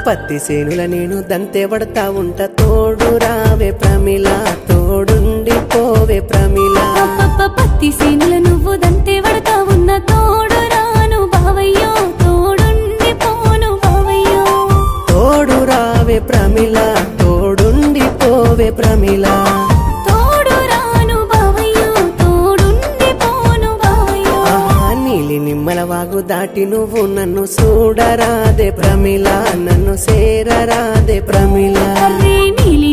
పత్తి సేనుల నేను దంతే పడతా ఉంట తోడు రావే ప్రమిళ తోడుండి పోవే ప్రమిళ పత్తి సేనుల నువ్వు దంతే పడతా ఉన్న తోడు రాను బావయ్యో తోడుండి పోను బావయ్యో తోడు రావే ప్రమిళ తోడుండి పోవే ప్రమిళ తోడు రాను బావయ్యో తోడుండి పోను బావయ్యో నీలి నిమ్మల వాగు దాటి నువ్వు నన్ను చూడరాదే ప్రమిళ నన్ను చేరరాదే ప్రమిళ నీలి